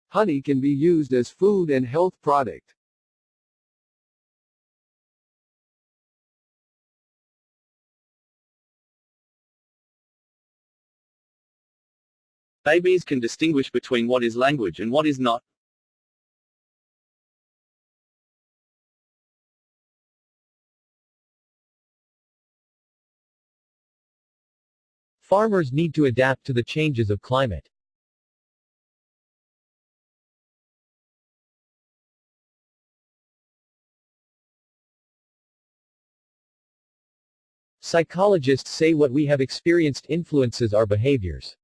Honey can be used as food and health product. Babies can distinguish between what is language and what is not. Farmers need to adapt to the changes of climate. Psychologists say what we have experienced influences our behaviors.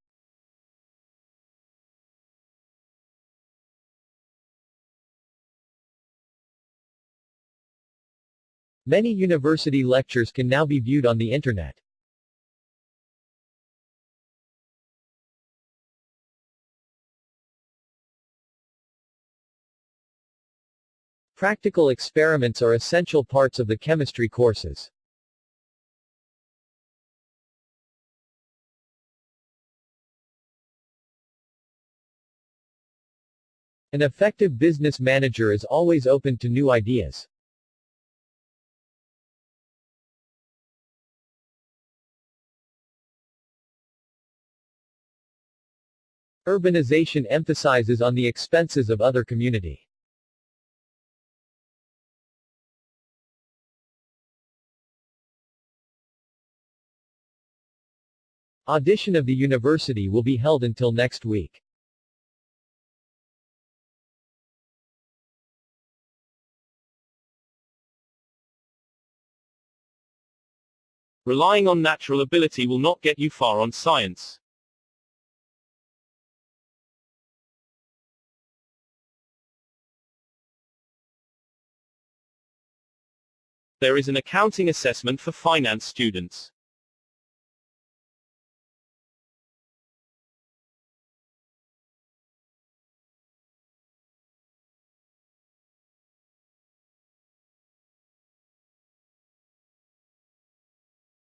Many university lectures can now be viewed on the internet. Practical experiments are essential parts of the chemistry courses. An effective business manager is always open to new ideas. Urbanization emphasizes on the expenses of other community. Audition of the university will be held until next week. Relying on natural ability will not get you far on science. There is an accounting assessment for finance students.